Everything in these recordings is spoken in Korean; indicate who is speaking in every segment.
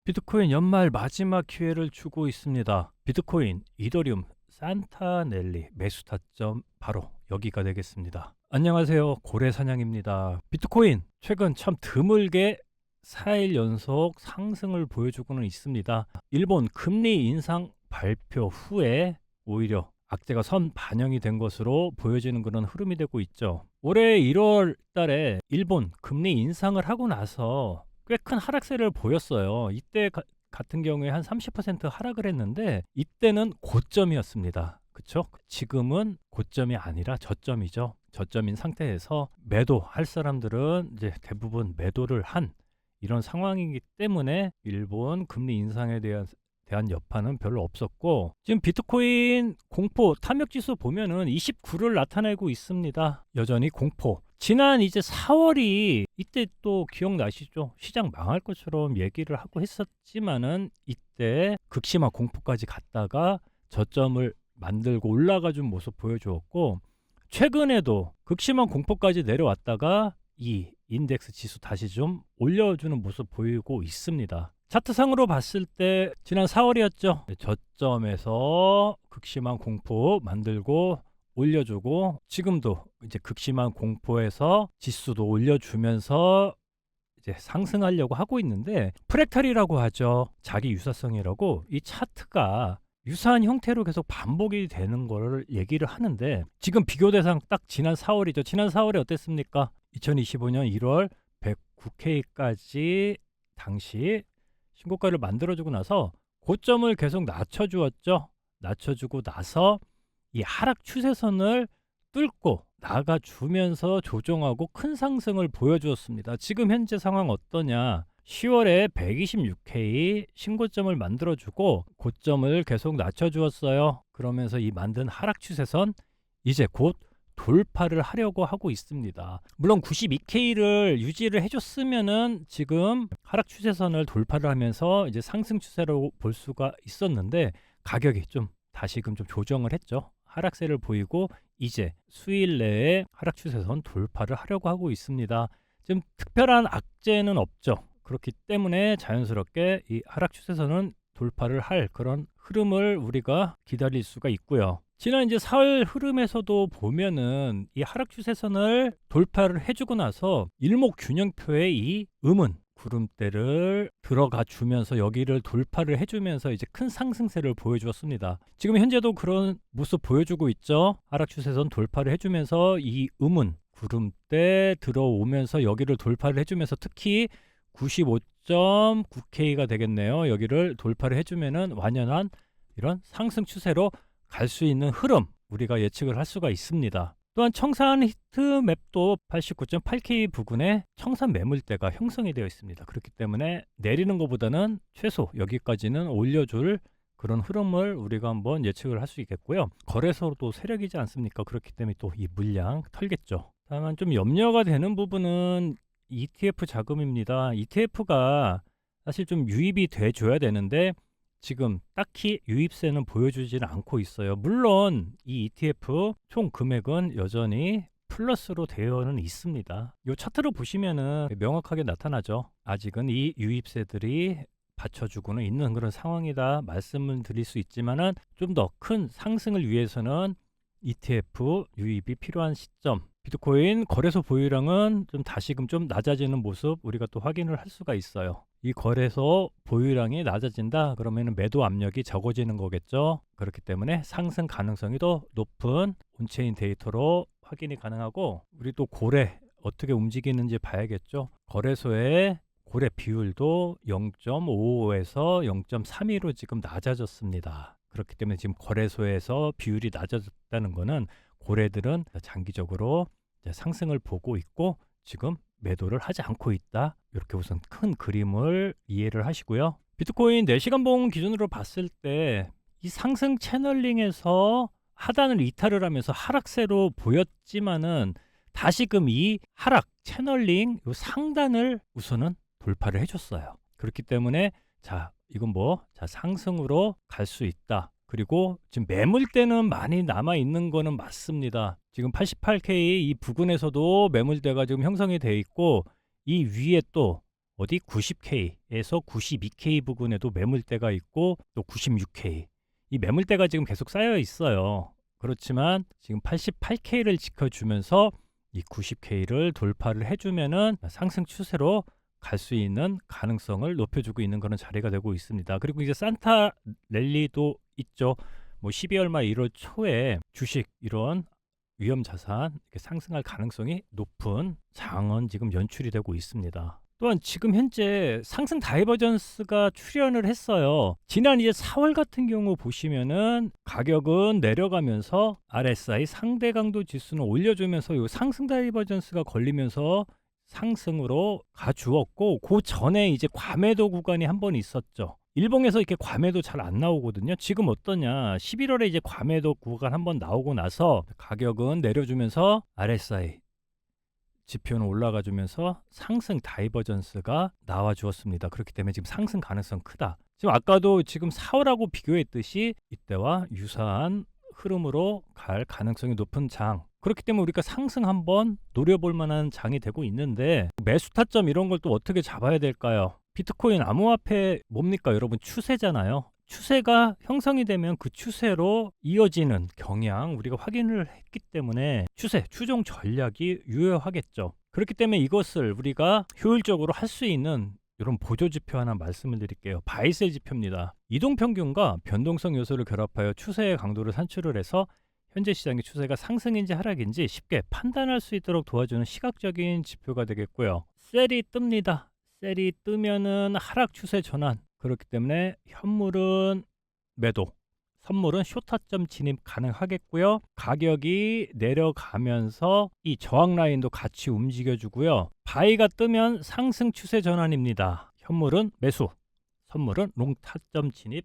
Speaker 1: 비트코인 연말 마지막 기회를 주고 있습니다. 비트코인, 이더리움, 산타넬리 매수 타점 바로 여기가 되겠습니다. 안녕하세요. 고래사냥입니다. 비트코인 최근 참 드물게 4일 연속 상승을 보여주고는 있습니다. 일본 금리 인상 발표 후에 오히려 악재가 선 반영이 된 것으로 보여지는 그런 흐름이 되고 있죠. 올해 1월 달에 일본 금리 인상을 하고 나서 꽤 큰 하락세를 보였어요. 이때 같은 경우에 한 30% 하락을 했는데 이때는 고점이었습니다. 그쵸? 지금은 고점이 아니라 저점이죠. 저점인 상태에서 매도할 사람들은 이제 대부분 매도를 한 이런 상황이기 때문에 일본 금리 인상에 대한 여파는 별로 없었고, 지금 비트코인 공포 탐욕 지수 보면은 29를 나타내고 있습니다. 여전히 공포. 지난 이제 4월이 이때 또 기억나시죠? 시장 망할 것처럼 얘기를 하고 했었지만은 이때 극심한 공포까지 갔다가 저점을 만들고 올라가 준 모습 보여주었고, 최근에도 극심한 공포까지 내려왔다가 이 인덱스 지수 다시 좀 올려주는 모습 보이고 있습니다. 차트상으로 봤을 때 지난 4월이었죠. 저점에서 극심한 공포 만들고 올려주고, 지금도 이제 극심한 공포에서 지수도 올려주면서 이제 상승하려고 하고 있는데, 프랙탈이라고 하죠. 자기 유사성이라고 이 차트가 유사한 형태로 계속 반복이 되는 걸 얘기를 하는데, 지금 비교 대상 딱 지난 4월이죠. 지난 4월에 어땠습니까? 2025년 1월 109K까지 당시 신고가를 만들어주고 나서 고점을 계속 낮춰주었죠. 낮춰주고 나서 이 하락 추세선을 뚫고 나가주면서 조정하고 큰 상승을 보여주었습니다. 지금 현재 상황 어떠냐? 10월에 126K 신고점을 만들어주고 고점을 계속 낮춰주었어요. 그러면서 이 만든 하락 추세선 이제 곧 돌파를 하려고 하고 있습니다. 물론 92K를 유지를 해줬으면은 지금 하락 추세선을 돌파를 하면서 이제 상승 추세로 볼 수가 있었는데, 가격이 좀 다시금 좀 조정을 했죠. 하락세를 보이고 이제 수일 내에 하락 추세선 돌파를 하려고 하고 있습니다. 지금 특별한 악재는 없죠. 그렇기 때문에 자연스럽게 이 하락 추세선은 돌파를 할 그런 흐름을 우리가 기다릴 수가 있고요. 지난 이제 4월 흐름에서도 보면은 이 하락 추세선을 돌파를 해주고 나서 일목균형표의 이 구름대를 들어가 주면서 여기를 돌파를 해주면서 이제 큰 상승세를 보여주었습니다. 지금 현재도 그런 모습 보여주고 있죠. 하락 추세선 돌파를 해주면서 이 구름대 들어오면서 여기를 돌파를 해주면서 특히 95.9K가 되겠네요. 여기를 돌파를 해주면은 완연한 이런 상승 추세로 갈 수 있는 흐름 우리가 예측을 할 수가 있습니다. 또한 청산 히트맵도 89.8K 부근에 청산 매물대가 형성이 되어 있습니다. 그렇기 때문에 내리는 것보다는 최소 여기까지는 올려줄 그런 흐름을 우리가 한번 예측을 할 수 있겠고요. 거래소도 세력이지 않습니까? 그렇기 때문에 또 이 물량 털겠죠. 다만 좀 염려가 되는 부분은 ETF 자금입니다. ETF가 사실 좀 유입이 돼줘야 되는데 지금 딱히 유입세는 보여주지는 않고 있어요. 물론 이 ETF 총 금액은 여전히 플러스로 되어는 있습니다. 이 차트로 보시면은 명확하게 나타나죠. 아직은 이 유입세들이 받쳐주고는 있는 그런 상황이다 말씀을 드릴 수 있지만은 좀 더 큰 상승을 위해서는 ETF 유입이 필요한 시점, 비트코인 거래소 보유량은 좀 다시금 좀 낮아지는 모습 우리가 또 확인을 할 수가 있어요. 이 거래소 보유량이 낮아진다 그러면 매도 압력이 적어지는 거겠죠. 그렇기 때문에 상승 가능성이 더 높은 온체인 데이터로 확인이 가능하고, 우리 또 고래 어떻게 움직이는지 봐야겠죠. 거래소의 고래 비율도 0.55에서 0.32로 지금 낮아졌습니다. 그렇기 때문에 지금 거래소에서 비율이 낮아졌다는 것은 고래들은 장기적으로 상승을 보고 있고 지금 매도를 하지 않고 있다. 이렇게 우선 큰 그림을 이해를 하시고요. 비트코인 4시간 봉 기준으로 봤을 때 이 상승 채널링에서 하단을 이탈을 하면서 하락세로 보였지만은 다시금 이 하락 채널링 요 상단을 우선은 돌파를 해줬어요. 그렇기 때문에 이건 상승으로 갈 수 있다. 그리고 지금 매물대는 많이 남아 있는 거는 맞습니다. 지금 88K 이 부근에서도 매물대가 지금 형성이 돼 있고 이 위에 또 어디 90K에서 92K 부근에도 매물대가 있고 또 96K. 이 매물대가 지금 계속 쌓여 있어요. 그렇지만 지금 88K를 지켜주면서 이 90K를 돌파를 해주면은 상승 추세로 갈 수 있는 가능성을 높여주고 있는 그런 자리가 되고 있습니다. 그리고 이제 산타 랠리도 있죠. 뭐 12월 말 1월 초에 주식 이런 위험 자산 이렇게 상승할 가능성이 높은 장은 지금 연출이 되고 있습니다. 또한 지금 현재 상승 다이버전스가 출현을 했어요. 지난 이제 4월 같은 경우 보시면은 가격은 내려가면서 RSI 상대 강도 지수는 올려주면서 요 상승 다이버전스가 걸리면서 상승으로 가주었고, 그 전에 이제 과매도 구간이 한 번 있었죠. 일봉에서 이렇게 과매도 잘 안 나오거든요. 지금 어떠냐? 11월에 이제 과매도 구간 한 번 나오고 나서 가격은 내려주면서 RSI 지표는 올라가 주면서 상승 다이버전스가 나와 주었습니다. 그렇기 때문에 지금 상승 가능성 크다. 지금 아까도 지금 4월하고 비교했듯이 이때와 유사한 흐름으로 갈 가능성이 높은 장. 그렇기 때문에 우리가 상승 한번 노려볼 만한 장이 되고 있는데, 매수 타점 이런 걸 또 어떻게 잡아야 될까요? 비트코인 암호화폐 뭡니까 여러분? 추세잖아요. 추세가 형성이 되면 그 추세로 이어지는 경향 우리가 확인을 했기 때문에 추세, 추종 전략이 유효하겠죠. 그렇기 때문에 이것을 우리가 효율적으로 할 수 있는 이런 보조 지표 하나 말씀을 드릴게요. 바이셀 지표입니다. 이동평균과 변동성 요소를 결합하여 추세의 강도를 산출을 해서 현재 시장의 추세가 상승인지 하락인지 쉽게 판단할 수 있도록 도와주는 시각적인 지표가 되겠고요. 셀이 뜹니다. 셀이 뜨면은 하락 추세 전환. 그렇기 때문에 현물은 매도, 선물은 숏타점 진입 가능하겠고요. 가격이 내려가면서 이 저항 라인도 같이 움직여주고요. 바이가 뜨면 상승 추세 전환입니다. 현물은 매수, 선물은 롱 타점 진입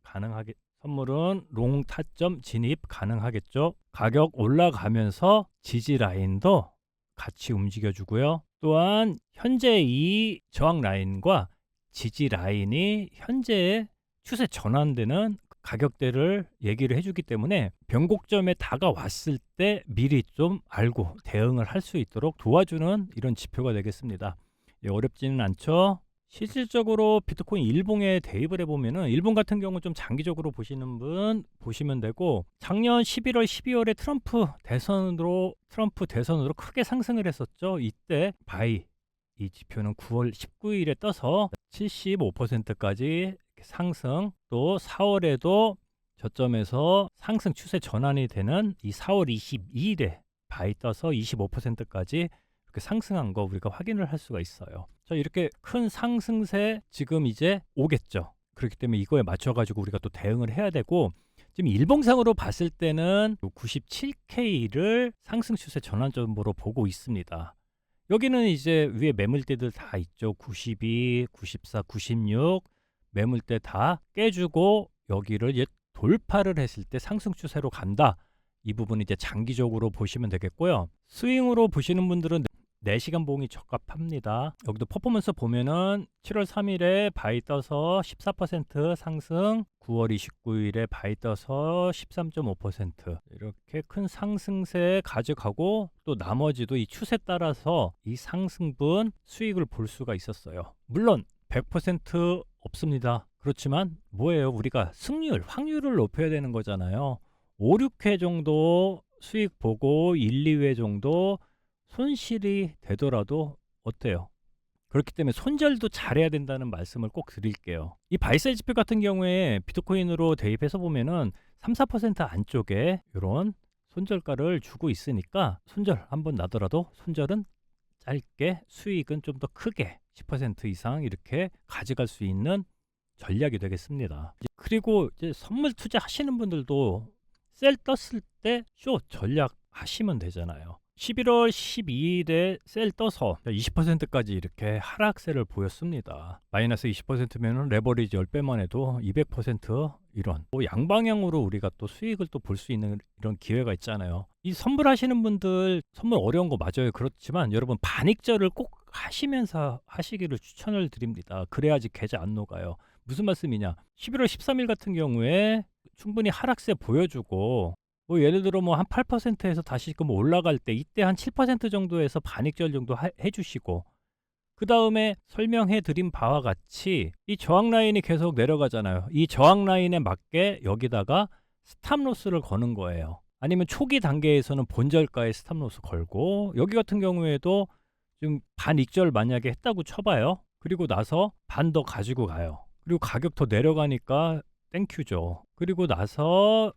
Speaker 1: 가능하게. 선물은 롱 타점 진입 가능하겠죠. 가격 올라가면서 지지 라인도 같이 움직여주고요. 또한 현재 이 저항 라인과 지지 라인이 현재의 추세 전환되는 가격대를 얘기를 해주기 때문에 변곡점에 다가왔을 때 미리 좀 알고 대응을 할 수 있도록 도와주는 이런 지표가 되겠습니다. 어렵지는 않죠. 실질적으로 비트코인 일봉에 대입을 해보면은, 일봉 같은 경우 좀 장기적으로 보시는 분 보시면 되고, 작년 11월 12월에 트럼프 대선으로 크게 상승을 했었죠. 이때 바이 이 지표는 9월 19일에 떠서 75%까지 상승, 또 4월에도 저점에서 상승 추세 전환이 되는 이 4월 22일에 바이 떠서 25%까지 이렇게 상승한 거 우리가 확인을 할 수가 있어요. 자, 이렇게 큰 상승세 지금 이제 오겠죠. 그렇기 때문에 이거에 맞춰가지고 우리가 또 대응을 해야 되고, 지금 일봉상으로 봤을 때는 97K를 상승 추세 전환점으로 보고 있습니다. 여기는 이제 위에 매물대들 다 있죠. 92, 94, 96 매물대 다 깨주고 여기를 이제 돌파를 했을 때 상승 추세로 간다. 이 부분 이제 장기적으로 보시면 되겠고요. 스윙으로 보시는 분들은 4시간 봉이 적합합니다. 여기도 퍼포먼스 보면은 7월 3일에 바이 떠서 14% 상승, 9월 29일에 바이 떠서 13.5% 이렇게 큰 상승세 가져가고, 또 나머지도 이 추세 따라서 이 상승분 수익을 볼 수가 있었어요. 물론 100% 없습니다. 그렇지만 뭐예요? 우리가 승률, 확률을 높여야 되는 거잖아요. 5, 6회 정도 수익 보고 1, 2회 정도 손실이 되더라도 어때요? 그렇기 때문에 손절도 잘해야 된다는 말씀을 꼭 드릴게요. 이 바이셀 지표 같은 경우에 비트코인으로 대입해서 보면은 3, 4% 안쪽에 이런 손절가를 주고 있으니까 손절 한번 나더라도 손절은 짧게, 수익은 좀 더 크게 10% 이상 이렇게 가져갈 수 있는 전략이 되겠습니다. 그리고 이제 선물 투자 하시는 분들도 셀 떴을 때 쇼 전략 하시면 되잖아요. 11월 12일에 셀 떠서 20%까지 이렇게 하락세를 보였습니다. 마이너스 20%면 레버리지 10배만 해도 200% 이런 양방향으로 우리가 또 수익을 또 볼 수 있는 이런 기회가 있잖아요. 이 선물 하시는 분들, 선물 어려운 거 맞아요. 그렇지만 여러분 반익절을 꼭 하시면서 하시기를 추천을 드립니다. 그래야지 계좌 안 녹아요. 무슨 말씀이냐? 11월 13일 같은 경우에 충분히 하락세 보여주고, 뭐 예를 들어 뭐 한 8%에서 다시 올라갈 때 이때 한 7% 정도에서 반익절 정도 해주시고, 그 다음에 설명해 드린 바와 같이 이 저항 라인이 계속 내려가잖아요. 이 저항 라인에 맞게 여기다가 스탑로스를 거는 거예요. 아니면 초기 단계에서는 본저가에 스탑로스 걸고, 여기 같은 경우에도 지금 반익절 만약에 했다고 쳐봐요. 그리고 나서 반 더 가지고 가요. 그리고 가격 더 내려가니까 땡큐죠. 그리고 나서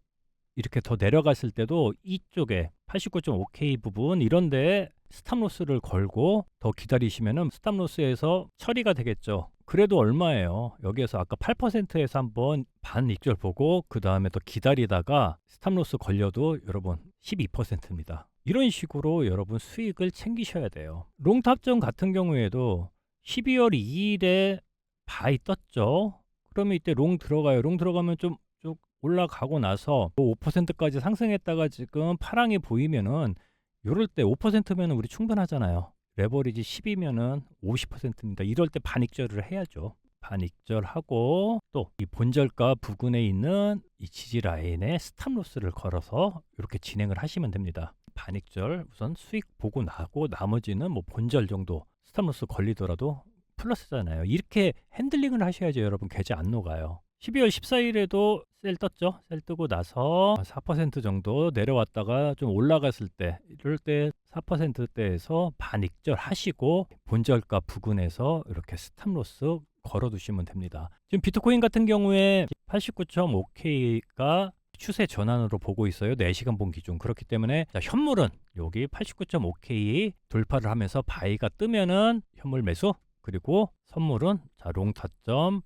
Speaker 1: 이렇게 더 내려갔을 때도 이쪽에 89.5K 부분 이런데 스탑로스를 걸고 더 기다리시면은 스탑로스에서 처리가 되겠죠. 그래도 얼마예요? 여기에서 아까 8%에서 한번 반익절 보고 그 다음에 또 기다리다가 스탑로스 걸려도 여러분 12%입니다. 이런 식으로 여러분 수익을 챙기셔야 돼요. 롱탑전 같은 경우에도 12월 2일에 바이 떴죠. 그러면 이때 롱 들어가요. 롱 들어가면 좀 쭉 올라가고 나서 5%까지 상승했다가 지금 파랑이 보이면은 이럴 때 5%면 우리 충분하잖아요. 레버리지 10이면은 50%입니다. 이럴 때 반익절을 해야죠. 반익절하고 또 이 본절가 부근에 있는 이 지지 라인에 스탑로스를 걸어서 이렇게 진행을 하시면 됩니다. 반익절 우선 수익 보고 나고 나머지는 뭐 본절 정도 스탑로스 걸리더라도 플러스잖아요. 이렇게 핸들링을 하셔야죠. 여러분 계좌 안 녹아요. 12월 14일에도 셀 떴죠. 셀 뜨고 나서 4% 정도 내려왔다가 좀 올라갔을 때 이럴 때 4%대에서 반익절 하시고 본절가 부근에서 이렇게 스탑로스 걸어 두시면 됩니다. 지금 비트코인 같은 경우에 89.5K가 추세 전환으로 보고 있어요. 4시간 본 기준. 그렇기 때문에 자, 현물은 여기 89.5K 돌파를 하면서 바이가 뜨면은 현물 매수, 그리고 선물은 자, 롱 타점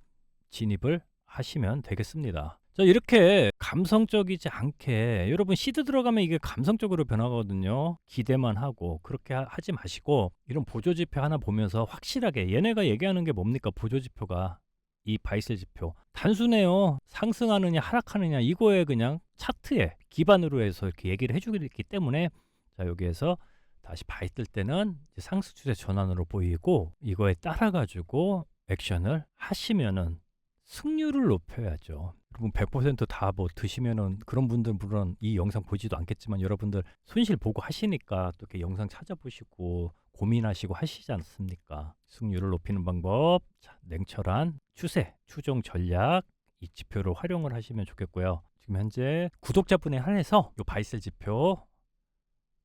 Speaker 1: 진입을 하시면 되겠습니다. 자, 이렇게 감성적이지 않게 여러분 시드 들어가면 이게 감성적으로 변하거든요. 기대만 하고 그렇게 하지 마시고 이런 보조지표 하나 보면서 확실하게 얘네가 얘기하는 게 뭡니까? 보조지표가 이 바이셀 지표 단순해요. 상승하느냐 하락하느냐 이거에 그냥 차트에 기반으로 해서 이렇게 얘기를 해주기 때문에 자, 여기에서 다시 바이 뜰 때는 이제 상승 추세 전환으로 보이고 이거에 따라 가지고 액션을 하시면은 승률을 높여야죠. 여러분 100% 다 뭐 드시면은 그런 분들 물론 이 영상 보지도 않겠지만 여러분들 손실 보고 하시니까 또 이렇게 영상 찾아보시고 고민하시고 하시지 않습니까? 승률을 높이는 방법, 자, 냉철한 추세, 추종 전략 이 지표를 활용을 하시면 좋겠고요. 지금 현재 구독자분에 한해서 이 바이셀 지표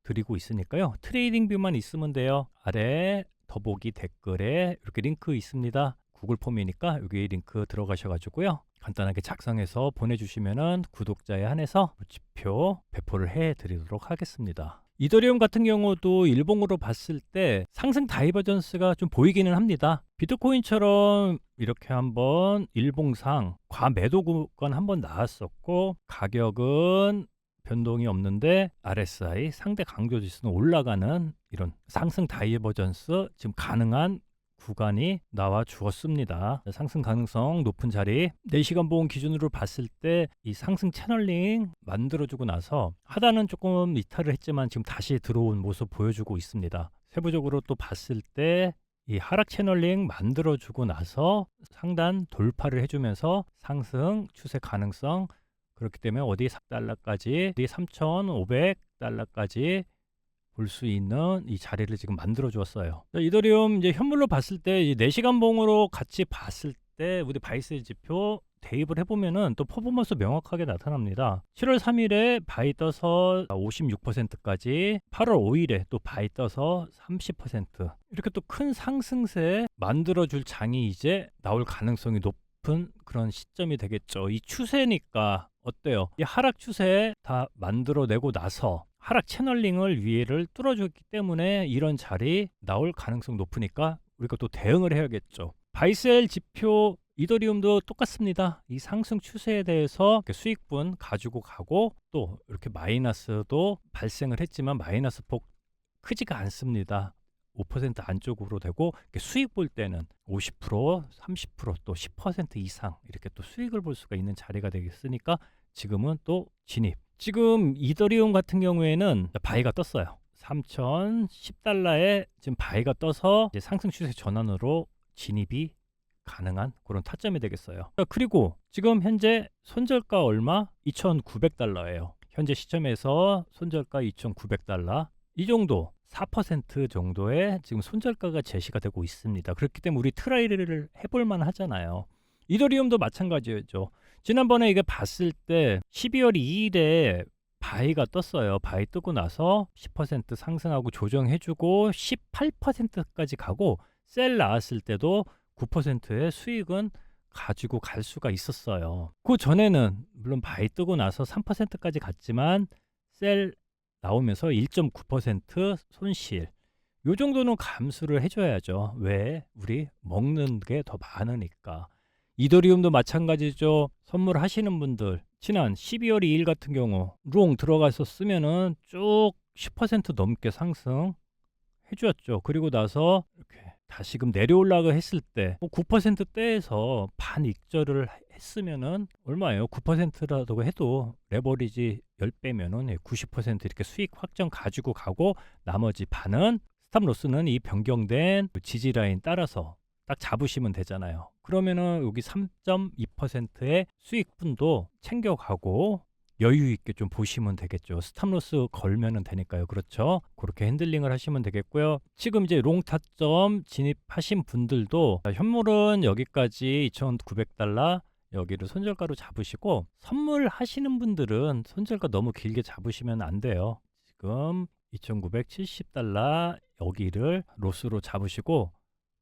Speaker 1: 드리고 있으니까요. 트레이딩 뷰만 있으면 돼요. 아래 더보기 댓글에 이렇게 링크 있습니다. 구글 폼이니까 여기 링크 들어가셔가지고요. 간단하게 작성해서 보내주시면은 구독자에 한해서 지표 배포를 해드리도록 하겠습니다. 이더리움 같은 경우도 일봉으로 봤을 때 상승 다이버전스가 좀 보이기는 합니다. 비트코인처럼 이렇게 한번 일봉상 과매도 구간 한번 나왔었고 가격은 변동이 없는데 RSI 상대 강조 지수는 올라가는 이런 상승 다이버전스 지금 가능한 구간이 나와 주었습니다. 상승 가능성 높은 자리 4시간 보험 기준으로 봤을 때 이 상승 채널링 만들어주고 나서 하단은 조금 이탈을 했지만 지금 다시 들어온 모습 보여주고 있습니다. 세부적으로 또 봤을 때 이 하락 채널링 만들어주고 나서 상단 돌파를 해주면서 상승 추세 가능성 그렇기 때문에 어디 4달러까지 어디 3,500달러까지 볼 수 있는 이 자리를 지금 만들어 주었어요. 이더리움 이제 현물로 봤을 때 4시간 봉으로 같이 봤을 때 우리 바이셀 지표 대입을 해보면은 또 퍼포먼스 명확하게 나타납니다. 7월 3일에 바이 떠서 56%까지 8월 5일에 또 바이 떠서 30% 이렇게 또 큰 상승세 만들어줄 장이 이제 나올 가능성이 높은 그런 시점이 되겠죠. 이 추세니까 어때요? 이 하락 추세 다 만들어내고 나서 하락 채널링을 위에를 뚫어줬기 때문에 이런 자리 나올 가능성 높으니까 우리가 또 대응을 해야겠죠. 바이셀 지표 이더리움도 똑같습니다. 이 상승 추세에 대해서 수익분 가지고 가고 또 이렇게 마이너스도 발생을 했지만 마이너스 폭 크지가 않습니다. 5% 안쪽으로 되고 수익 볼 때는 50%, 30%, 또 10% 이상 이렇게 또 수익을 볼 수가 있는 자리가 되겠으니까 지금은 또 진입. 지금 이더리움 같은 경우에는 바이가 떴어요. 3,010달러에 지금 바이가 떠서 이제 상승 추세 전환으로 진입이 가능한 그런 타점이 되겠어요. 그리고 지금 현재 손절가 얼마? 2,900달러예요. 현재 시점에서 손절가 2,900달러 이 정도 4% 정도의 지금 손절가가 제시가 되고 있습니다. 그렇기 때문에 우리 트라이를 해볼 만 하잖아요. 이더리움도 마찬가지죠. 지난번에 이게 봤을 때 12월 2일에 바이가 떴어요. 바이 뜨고 나서 10% 상승하고 조정해주고 18%까지 가고 셀 나왔을 때도 9%의 수익은 가지고 갈 수가 있었어요. 그 전에는 물론 바이 뜨고 나서 3%까지 갔지만 셀 나오면서 1.9% 손실. 요 정도는 감수를 해줘야죠. 왜? 우리 먹는 게 더 많으니까. 이더리움도 마찬가지죠. 선물하시는 분들 지난 12월 2일 같은 경우 롱 들어가서 쓰면은 쭉 10% 넘게 상승 해주었죠. 그리고 나서 이렇게 다시금 내려올라가 했을 때 9%대에서 반익절을 했으면은 얼마예요? 9%라고 해도 레버리지 10배면은 90% 이렇게 수익 확정 가지고 가고 나머지 반은 스탑로스는 이 변경된 지지라인 따라서 딱 잡으시면 되잖아요. 그러면은 여기 3.2%의 수익분도 챙겨가고 여유 있게 좀 보시면 되겠죠. 스탑로스 걸면은 되니까요. 그렇죠? 그렇게 핸들링을 하시면 되겠고요. 지금 이제 롱 타점 진입하신 분들도 현물은 여기까지 2,900달러 여기를 손절가로 잡으시고 선물 하시는 분들은 손절가 너무 길게 잡으시면 안 돼요. 지금 2,970달러 여기를 로스로 잡으시고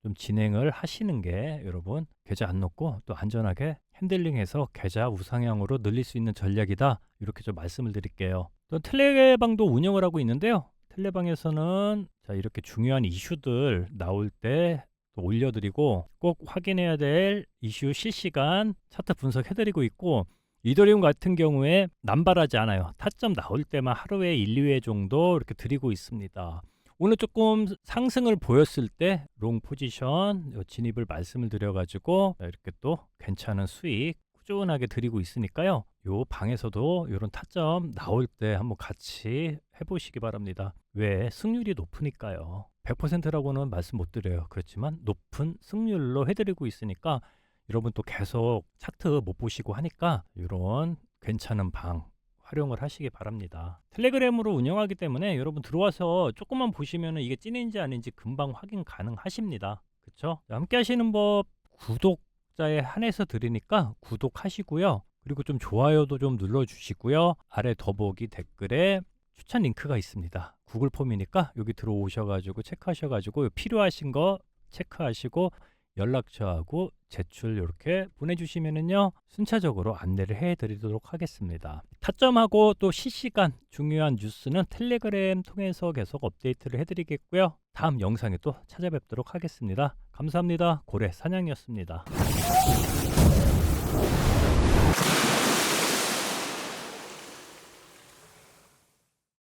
Speaker 1: 좀 진행을 하시는 게 여러분 계좌 안 넣고 또 안전하게 핸들링해서 계좌 우상향으로 늘릴 수 있는 전략이다. 이렇게 좀 말씀을 드릴게요. 또 텔레방도 운영을 하고 있는데요. 텔레방에서는 자 이렇게 중요한 이슈들 나올 때 또 올려드리고 꼭 확인해야 될 이슈 실시간 차트 분석해드리고 있고 이더리움 같은 경우에 남발하지 않아요. 타점 나올 때만 하루에 1, 2회 정도 이렇게 드리고 있습니다. 오늘 조금 상승을 보였을 때 롱 포지션 진입을 말씀을 드려가지고 이렇게 또 괜찮은 수익 꾸준하게 드리고 있으니까요. 요 방에서도 이런 타점 나올 때 한번 같이 해보시기 바랍니다. 왜? 승률이 높으니까요. 100%라고는 말씀 못 드려요. 그렇지만 높은 승률로 해드리고 있으니까 여러분 또 계속 차트 못 보시고 하니까 이런 괜찮은 방 활용을 하시기 바랍니다. 텔레그램으로 운영하기 때문에 여러분 들어와서 조금만 보시면 이게 찐인지 아닌지 금방 확인 가능하십니다. 그렇죠? 함께 하시는 법 구독자에 한해서 드리니까 구독하시고요. 그리고 좀 좋아요도 좀 눌러주시고요. 아래 더보기 댓글에 추천 링크가 있습니다. 구글 폼이니까 여기 들어오셔가지고 체크하셔가지고 필요하신 거 체크하시고 연락처하고 제출 이렇게 보내주시면은요 순차적으로 안내를 해드리도록 하겠습니다. 타점하고 또 실시간 중요한 뉴스는 텔레그램 통해서 계속 업데이트를 해드리겠고요. 다음 영상에 또 찾아뵙도록 하겠습니다. 감사합니다. 고래 사냥이었습니다.